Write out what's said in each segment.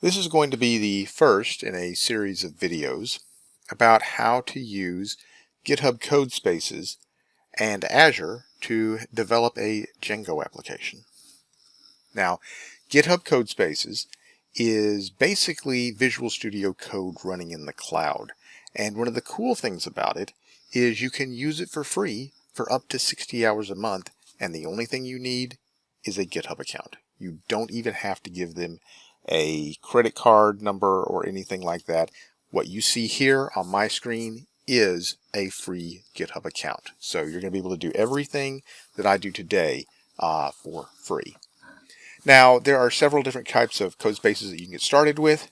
This is going to be the first in a series of videos about how to use GitHub Codespaces and Azure to develop a Django application. Now, GitHub Codespaces is basically Visual Studio Code running in the cloud. And one of the cool things about it is you can use it for free for up to 60 hours a month, and the only thing you need is a GitHub account. You don't even have to give them a credit card number or anything like that. What you see here on my screen is a free GitHub account. So you're going to be able to do everything that I do today for free. Now, there are several different types of code spaces that you can get started with.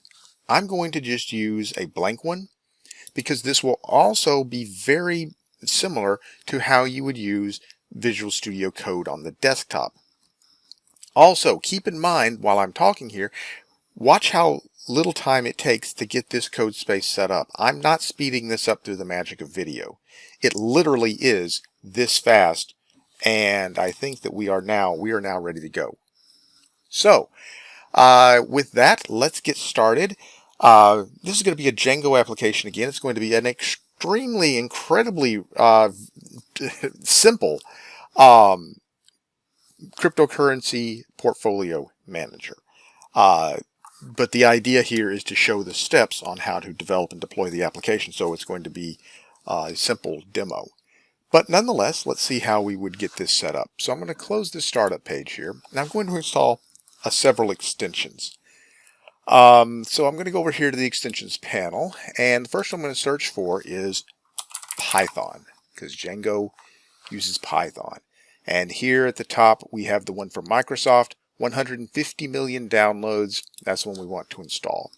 I'm going to just use a blank one because this will also be very similar to how you would use Visual Studio Code on the desktop. Also, keep in mind while I'm talking here, watch how little time it takes to get this code space set up. I'm not speeding this up through the magic of video. It literally is this fast, and I think that we are now ready to go. So, with that, let's get started. This is going to be a Django application again. It's going to be an incredibly simple cryptocurrency portfolio manager. But the idea here is to show the steps on how to develop and deploy the application. So it's going to be a simple demo. But nonetheless, let's see how we would get this set up. So I'm going to close this startup page here. And I'm going to install several extensions. So I'm going to go over here to the extensions panel. And the first one I'm going to search for is Python, because Django uses Python. And here at the top, we have the one from Microsoft, 150 million downloads. That's the one we want to install.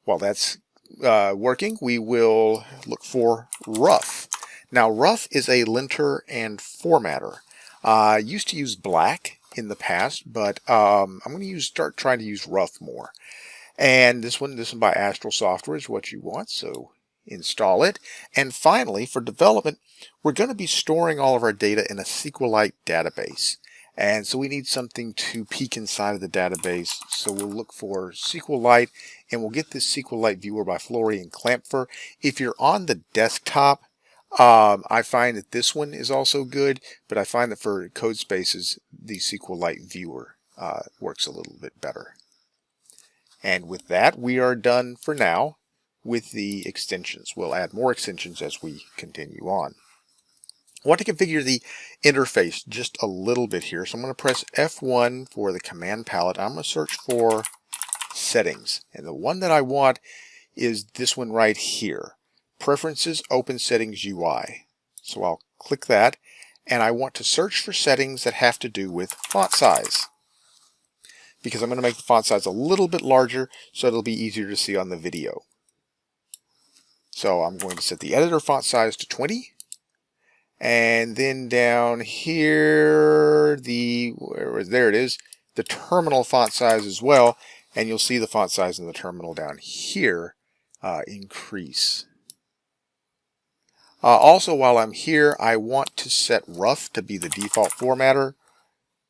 While that's working, we will look for rough. Now, rough is a linter and formatter. I used to use black in the past, but I'm going to start trying to use rough more. And this one by Astral Software is what you want, so install it. And finally, for development, we're going to be storing all of our data in a SQLite database. And so we need something to peek inside of the database. So we'll look for SQLite, and we'll get this SQLite viewer by Flory and Clampfer. If you're on the desktop, I find that this one is also good, but I find that for Codespaces, the SQLite viewer works a little bit better. And with that, we are done for now with the extensions. We'll add more extensions as we continue on. I want to configure the interface just a little bit here. So I'm going to press F1 for the command palette. I'm going to search for settings. And the one that I want is this one right here. Preferences, Open Settings UI. So I'll click that. And I want to search for settings that have to do with font size, because I'm going to make the font size a little bit larger so it'll be easier to see on the video. So I'm going to set the editor font size to 20. And then down here, there it is, the terminal font size as well. And you'll see the font size in the terminal down here increase. Also, while I'm here, I want to set rough to be the default formatter.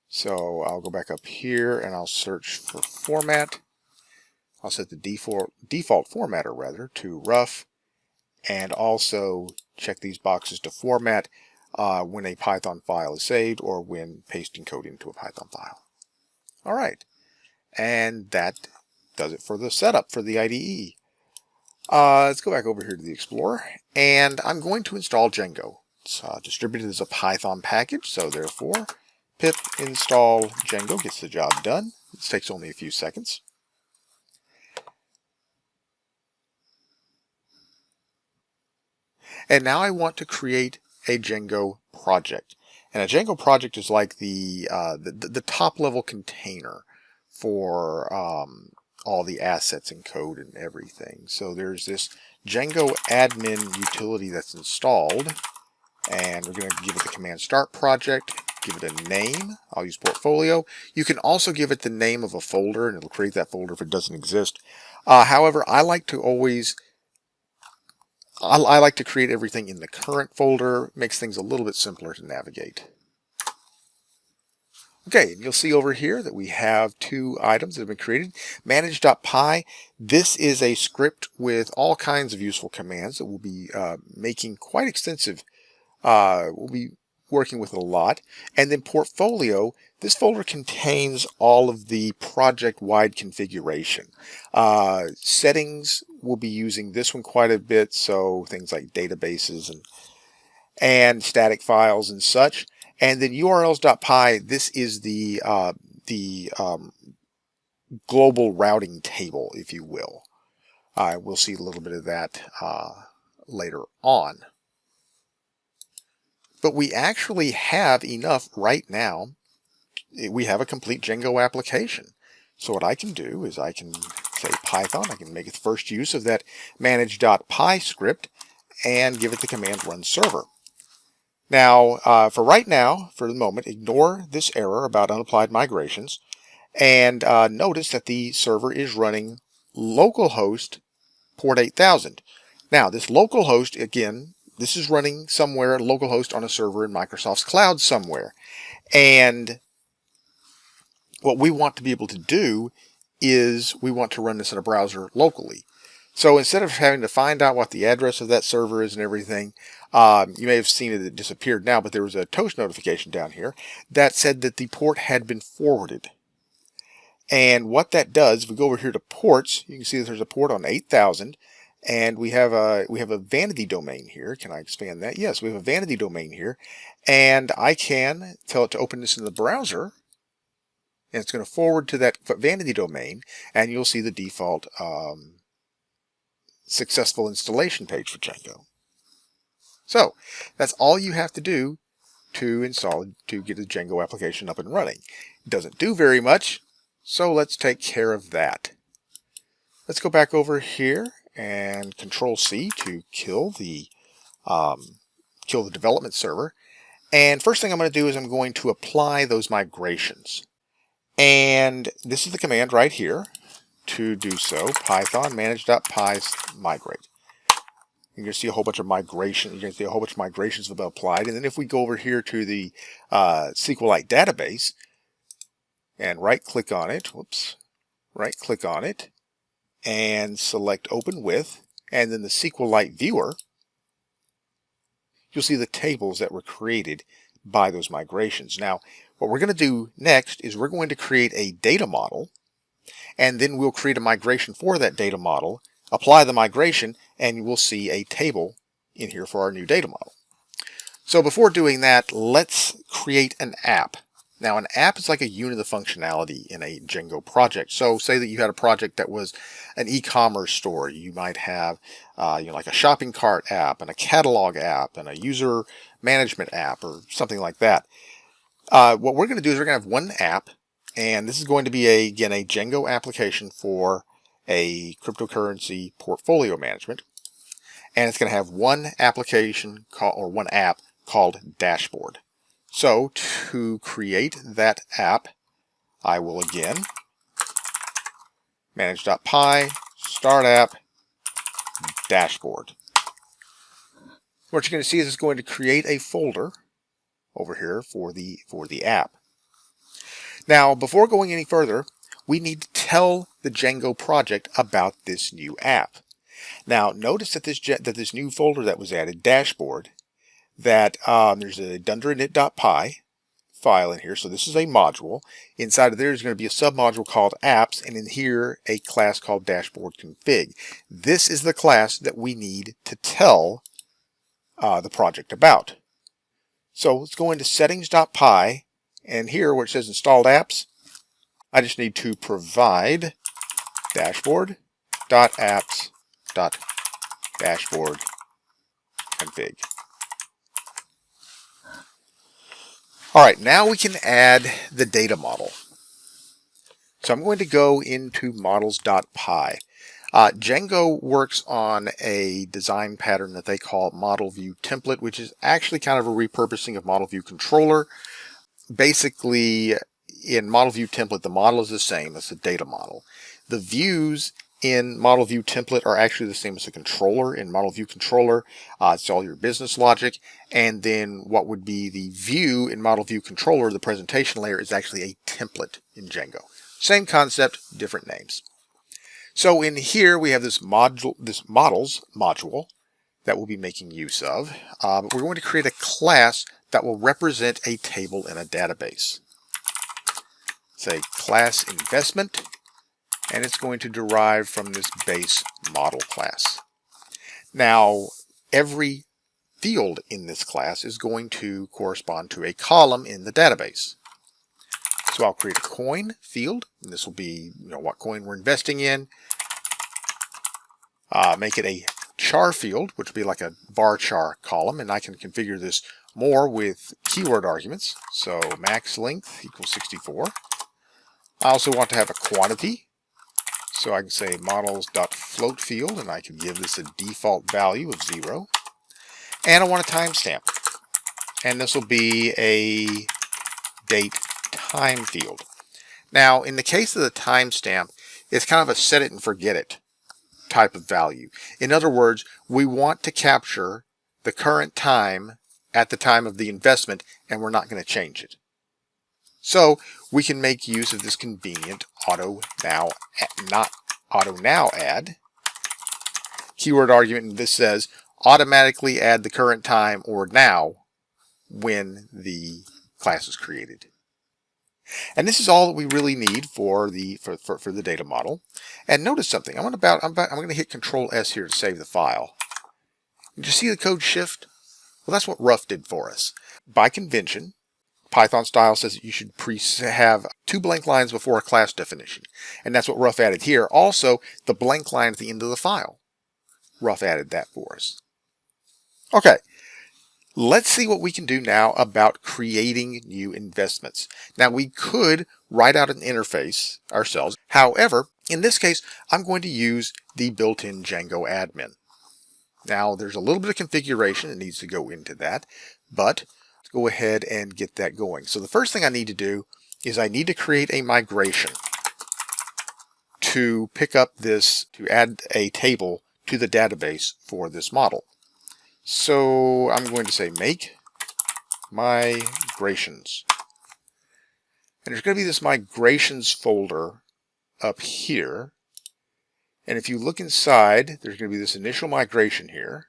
So I'll go back up here and I'll search for format. I'll set the default formatter rather to rough, and also check these boxes to format when a Python file is saved or when pasting code into a Python file. All right, and that does it for the setup for the IDE. Let's go back over here to the Explorer, and I'm going to install Django. It's distributed as a Python package, so therefore pip install Django gets the job done. This takes only a few seconds. And now I want to create a Django project. And a Django project is like the top level container for all the assets and code and everything. So there's this Django admin utility that's installed, and we're going to give it the command start project, give it a name. I'll use portfolio. You can also give it the name of a folder, and it'll create that folder if it doesn't exist. However, I like to create everything in the current folder. Makes things a little bit simpler to navigate. Okay, and you'll see over here that we have two items that have been created. Manage.py, this is a script with all kinds of useful commands that we'll be making quite extensive. We'll be working with it a lot. And then portfolio, this folder contains all of the project-wide configuration. Settings, we'll be using this one quite a bit, so things like databases and static files and such. And then urls.py, this is the global routing table, if you will. We'll see a little bit of that later on. But we actually have enough right now. We have a complete Django application. So what I can do is I can say Python. I can make the first use of that manage.py script and give it the command run server. Now, for right now, for the moment, ignore this error about unapplied migrations, and notice that the server is running localhost port 8000. Now, this localhost, again, this is running somewhere, localhost on a server in Microsoft's cloud somewhere. And what we want to be able to do is we want to run this in a browser locally. So instead of having to find out what the address of that server is and everything, you may have seen it disappeared now, but there was a toast notification down here that said that the port had been forwarded. And what that does, if we go over here to ports, you can see that there's a port on 8000, and we have a vanity domain here. Can I expand that? Yes, we have a vanity domain here, and I can tell it to open this in the browser, and it's going to forward to that vanity domain, and you'll see the default successful installation page for Django. So that's all you have to do to get a Django application up and running. It doesn't do very much, so let's take care of that. Let's go back over here and Control C to kill the development server. And first thing I'm going to do is I'm going to apply those migrations. And this is the command right here to do so. Python manage.py migrate. You're going to see a whole bunch of migrations. You're going to see a whole bunch of migrations have been applied. And then if we go over here to the SQLite database and right-click on it, right-click on it, and select Open With, and then the SQLite viewer, you'll see the tables that were created by those migrations. Now, what we're going to do next is we're going to create a data model, and then we'll create a migration for that data model, apply the migration, and we'll see a table in here for our new data model. So before doing that, let's create an app. Now, an app is like a unit of functionality in a Django project. So say that you had a project that was an e-commerce store. You might have like a shopping cart app and a catalog app and a user management app or something like that. What we're going to do is we're going to have one app, and this is going to be again a Django application for a cryptocurrency portfolio management, and it's going to have one application one app called Dashboard. So to create that app, I will again manage.py start app dashboard. What you're going to see is it's going to create a folder over here for the app. Now, before going any further, we need to tell the Django project about this new app. Now, notice that this new folder that was added, Dashboard, that there's a dunder-init.py file in here. So this is a module. Inside of there is going to be a submodule called apps, and in here a class called dashboard config. This is the class that we need to tell the project about. So let's go into settings.py, and here where it says installed apps, I just need to provide dashboard.apps.dashboard config. All right, now we can add the data model. So I'm going to go into models.py. Django works on a design pattern that they call model view template, which is actually kind of a repurposing of model view controller. Basically, in model view template, the model is the same as the data model. The views in Model View Template are actually the same as a controller. In Model View Controller, it's all your business logic. And then what would be the view in Model View Controller, the presentation layer, is actually a template in Django. Same concept, different names. So in here we have this models module that we'll be making use of. But we're going to create a class that will represent a table in a database. Say class investment, and it's going to derive from this base model class. Now, every field in this class is going to correspond to a column in the database. So I'll create a coin field, and this will be, what coin we're investing in. Make it a char field, which would be like a varchar column, and I can configure this more with keyword arguments. So max length equals 64. I also want to have a quantity, so I can say models.float field, and I can give this a default value of 0. And I want a timestamp, and this will be a date time field. Now, in the case of the timestamp, it's kind of a set it and forget it type of value. In other words, we want to capture the current time at the time of the investment, and we're not going to change it. So we can make use of this convenient auto now add keyword argument, and this says automatically add the current time or now when the class is created. And this is all that we really need for the data model. And notice something. I'm going to hit Control S here to save the file. Did you see the code shift? Well, that's what rough did for us. By convention, Python style says that you should have 2 blank lines before a class definition. And that's what rough added here. Also, the blank line at the end of the file. Rough added that for us. Okay. Let's see what we can do now about creating new investments. Now, we could write out an interface ourselves. However, in this case, I'm going to use the built-in Django admin. Now, there's a little bit of configuration that needs to go into that, but let's go ahead and get that going. So the first thing I need to do is I need to create a migration to pick up this, to add a table to the database for this model. So I'm going to say make migrations. And there's going to be this migrations folder up here. And if you look inside, there's going to be this initial migration here.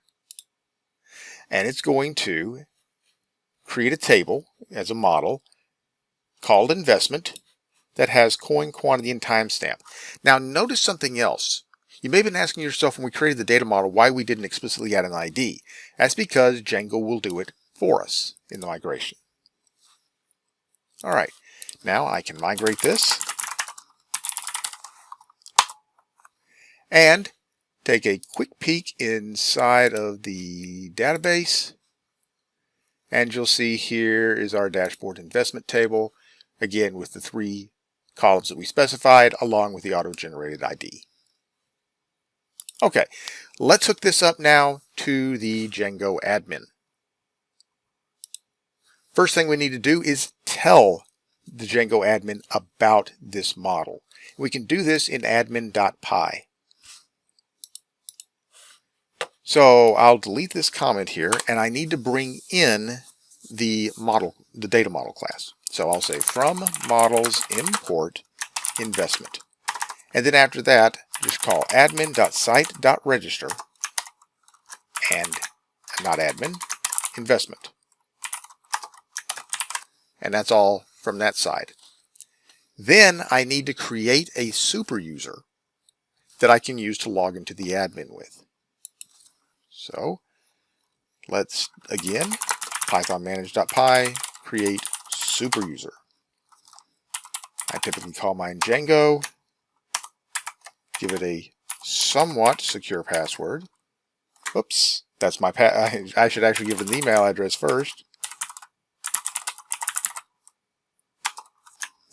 And it's going to create a table as a model called investment that has coin, quantity, and timestamp. Now notice something else. You may have been asking yourself when we created the data model why we didn't explicitly add an ID. That's because Django will do it for us in the migration. All right, now I can migrate this and take a quick peek inside of the database. And you'll see here is our dashboard investment table, again with the 3 columns that we specified along with the auto-generated ID. Okay, let's hook this up now to the Django admin. First thing we need to do is tell the Django admin about this model. We can do this in admin.py. So I'll delete this comment here, and I need to bring in the data model class. So I'll say from models import investment. And then after that, just call admin.site.register and not admin, investment. And that's all from that side. Then I need to create a super user that I can use to log into the admin with. So let's, again, python manage.py, create super user. I typically call mine Django. Give it a somewhat secure password. Oops, that's my I should actually give it an email address first.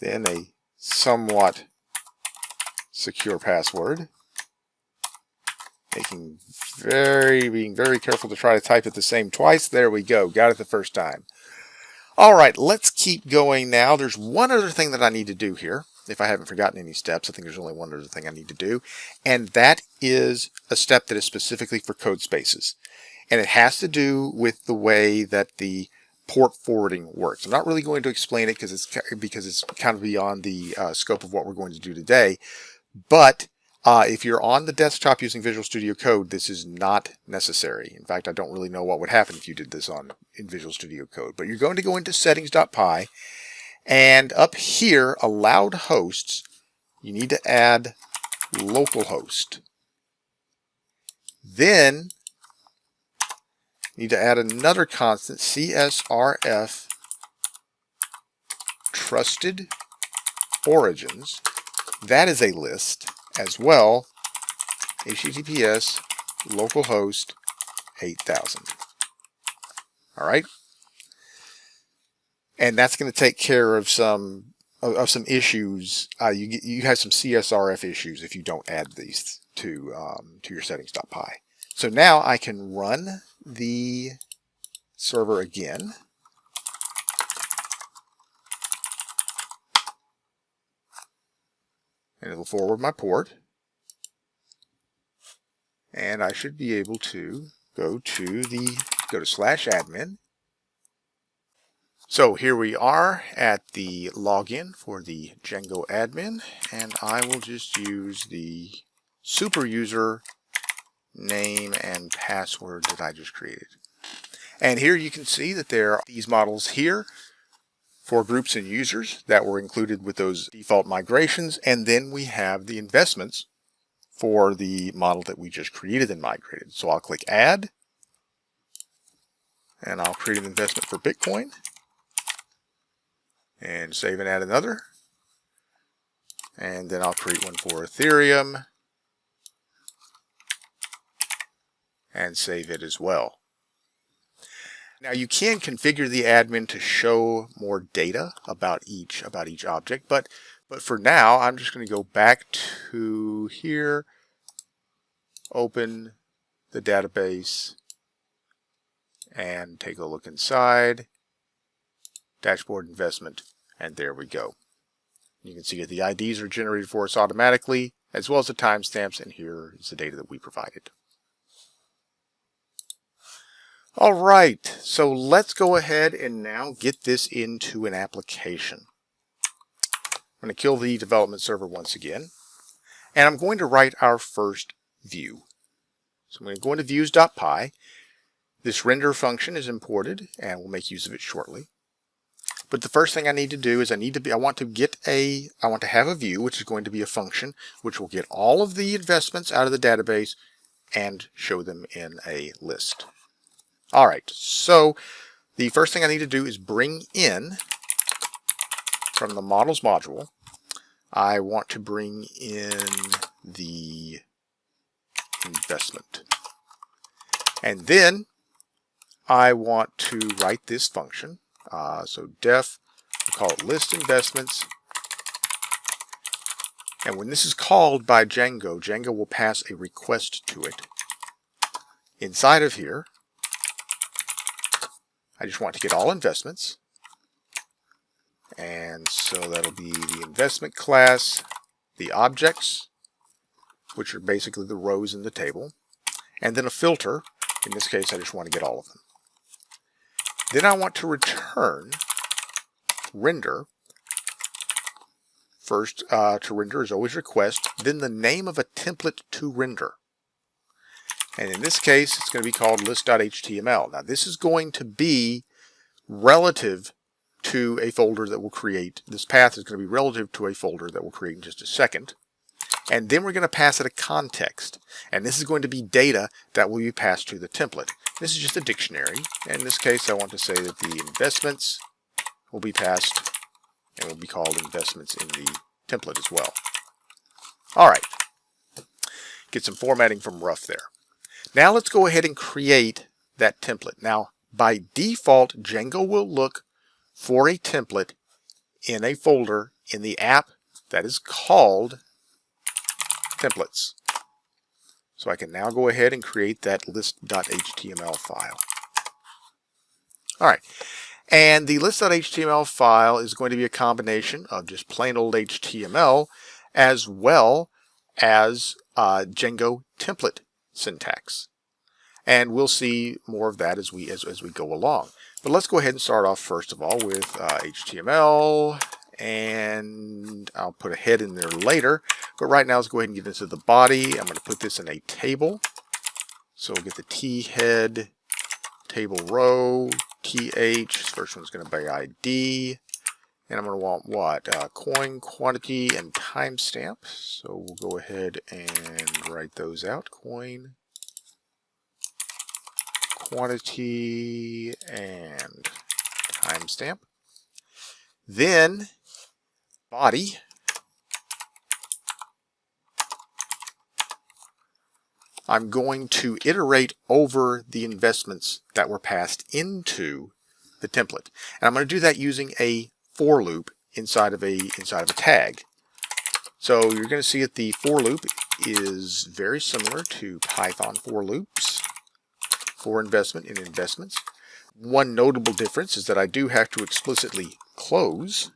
Then a somewhat secure password. Being very careful to try to type it the same twice. There we go. Got it the first time. All right, let's keep going now. There's one other thing that I need to do here. if I haven't forgotten any steps. I think there's only one other thing I need to do, and that is a step that is specifically for Codespaces. And it has to do with the way that the port forwarding works. I'm not really going to explain it because it's kind of beyond the scope of what we're going to do today. But if you're on the desktop using Visual Studio Code, this is not necessary. In fact, I don't really know what would happen if you did this in Visual Studio Code. But you're going to go into settings.py, and up here, allowed hosts, you need to add localhost. Then you need to add another constant, CSRF trusted origins. That is a list as well. HTTPS localhost 8000. All right. And that's going to take care of some issues. You have some CSRF issues if you don't add these to your settings.py. So now I can run the server again. And it'll forward my port. And I should be able to go to /admin. So here we are at the login for the Django admin, and I will just use the super user name and password that I just created. And here you can see that there are these models here for groups and users that were included with those default migrations, and then we have the investments for the model that we just created and migrated. So I'll click add, and I'll create an investment for Bitcoin, and save and add another, and then I'll create one for Ethereum and save it as well. Now you can configure the admin to show more data about each object, but for now I'm just going to go back to here, open the database, and take a look inside, dashboard investment, and there we go. You can see that the IDs are generated for us automatically, as well as the timestamps, and here is the data that we provided. All right, so let's go ahead and now get this into an application. I'm going to kill the development server once again, and I'm going to write our first view. So I'm going to go into views.py. This render function is imported, and we'll make use of it shortly. But the first thing I need to do is I want to have a view, which is going to be a function, which will get all of the investments out of the database and show them in a list. All right, so the first thing I need to do is bring in, from the models module, I want to bring in the investment. And then I want to write this function. So def, we'll call it list investments. And when this is called by Django, Django will pass a request to it. Inside of here, I just want to get all investments. And so that'll be the investment class, the objects, which are basically the rows in the table, and then a filter. In this case, I just want to get all of them. Then I want to return render. First, to render is always request, then the name of a template to render. And in this case, it's going to be called list.html. Now, this is going to be relative to a folder that we'll create. This path is going to be relative to a folder that we'll create in just a second. And then we're going to pass it a context. And this is going to be data that will be passed to the template. This is just a dictionary. In this case, I want to say that the investments will be passed and will be called investments in the template as well. All right. Get some formatting from rough there. Now let's go ahead and create that template. Now, by default, Django will look for a template in a folder in the app that is called templates. So I can now go ahead and create that list.html file. All right. And the list.html file is going to be a combination of just plain old HTML as well as Django template syntax. And we'll see more of that as we go along. But let's go ahead and start off first of all with HTML, and I'll put a head in there later. But right now, let's go ahead and get into the body. I'm going to put this in a table. So we'll get the T head, table row, TH. First one's going to be ID. And I'm going to want what? Coin, quantity, and timestamp. So we'll go ahead and write those out. Coin, quantity, and timestamp. Then body. I'm going to iterate over the investments that were passed into the template. And I'm going to do that using a for loop inside of a tag. So you're going to see that the for loop is very similar to Python for loops for investment in investments. One notable difference is that I do have to explicitly close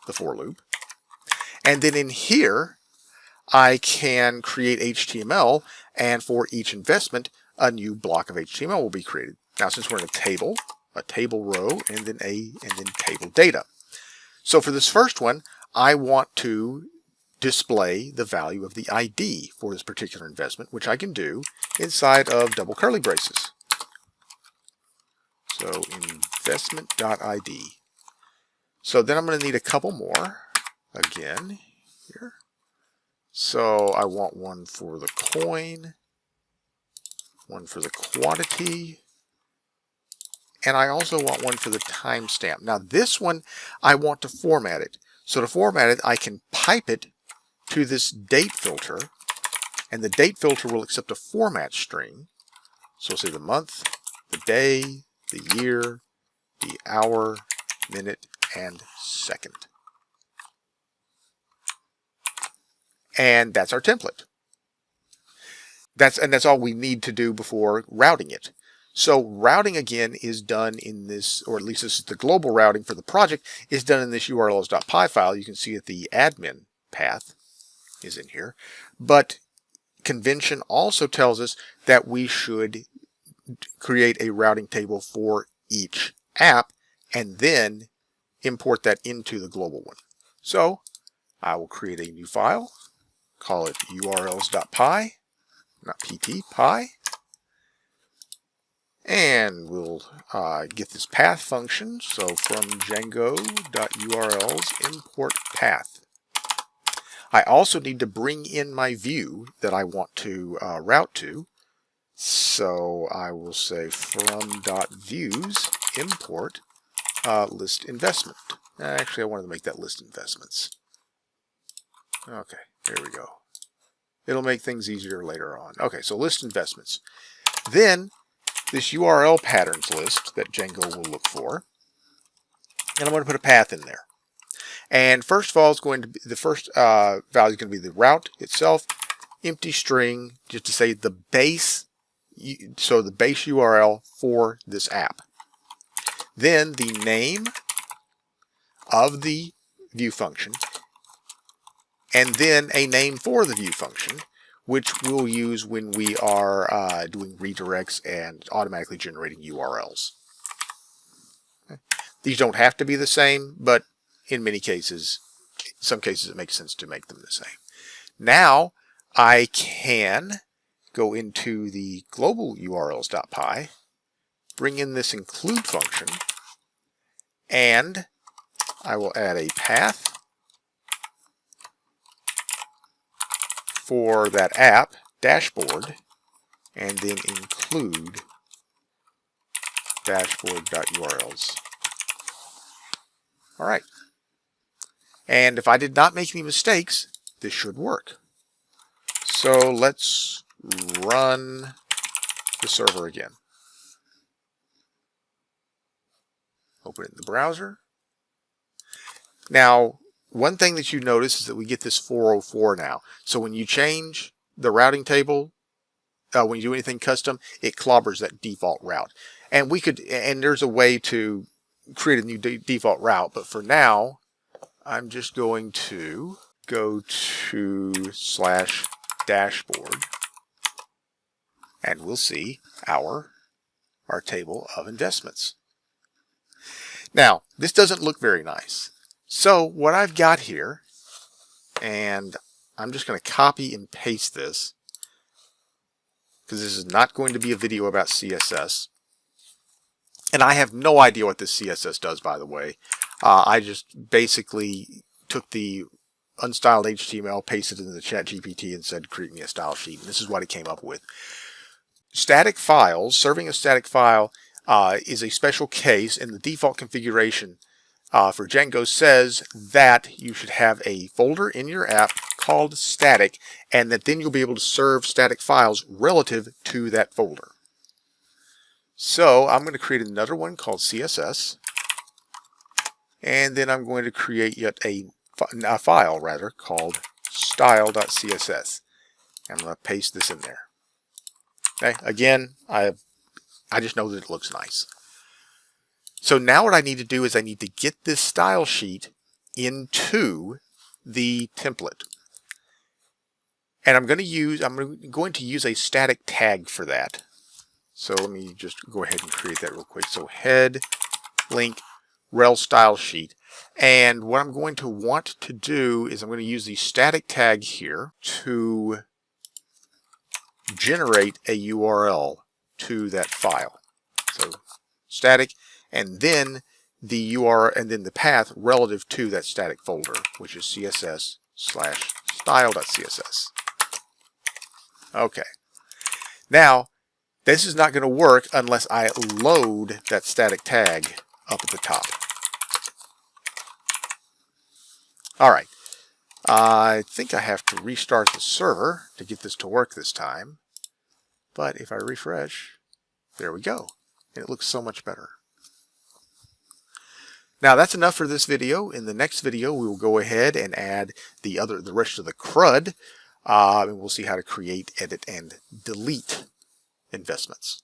the for loop. And then in here, I can create HTML, and for each investment, a new block of HTML will be created. Now, since we're in a table row, and then table data. So for this first one, I want to display the value of the ID for this particular investment, which I can do inside of double curly braces. So investment.id. So then I'm going to need a couple more again here. So I want one for the coin, one for the quantity, and I also want one for the timestamp. Now this one, I want to format it. So to format it, I can pipe it to this date filter, and the date filter will accept a format string. So we'll say the month, the day, the year, the hour, minute, and second. And that's our template. That's all we need to do before routing it. So routing again is done in this, or at least this is the global routing for the project, is done in this urls.py file. You can see that the admin path is in here. But convention also tells us that we should create a routing table for each app and then import that into the global one. So I will create a new file. Call it urls.py, not pt, py. And we'll get this path function. So from django.urls import path. I also need to bring in my view that I want to route to. So I will say from.views import list investment. Actually, I wanted to make that list investments. Okay. There we go. It'll make things easier later on. Okay, so list investments. Then this URL patterns list that Django will look for. And I'm going to put a path in there. And first of all, it's going to be the first value is going to be the route itself, empty string, just to say the base, so the base URL for this app. Then the name of the view function, and then a name for the view function, which we'll use when we are doing redirects and automatically generating URLs. Okay. These don't have to be the same, but in many cases, some cases it makes sense to make them the same. Now I can go into the global urls.py, bring in this include function, and I will add a path for that app dashboard, and then include dashboard.urls. All right. And if I did not make any mistakes, this should work. So let's run the server again. Open it in the browser. Now, one thing that you notice is that we get this 404 now. So when you change the routing table, when you do anything custom, it clobbers that default route. And there's a way to create a new default route, but for now, I'm just going to go to /dashboard, and we'll see our table of investments. Now, this doesn't look very nice. So what I've got here, and I'm just going to copy and paste this, because this is not going to be a video about CSS. And I have no idea what this CSS does, by the way. I just basically took the unstyled HTML, pasted it in the ChatGPT, and said, create me a style sheet. And this is what it came up with. Static files, serving a static file is a special case, and the default configuration for Django says that you should have a folder in your app called static, and that then you'll be able to serve static files relative to that folder. So I'm going to create another one called CSS, and then I'm going to create yet a file called style.css. I'm going to paste this in there. Okay, again, I just know that it looks nice. So now what I need to do is I need to get this style sheet into the template. And I'm going to use a static tag for that. So let me just go ahead and create that real quick. So head link rel style sheet. And what I'm going to want to do is I'm going to use the static tag here to generate a URL to that file. So static, and then the URL, and then the path relative to that static folder, which is css/style.css. Okay. Now, this is not going to work unless I load that static tag up at the top. All right. I think I have to restart the server to get this to work this time. But if I refresh, there we go. And it looks so much better. Now that's enough for this video. In the next video, we will go ahead and add the rest of the CRUD. And we'll see how to create, edit, and delete investments.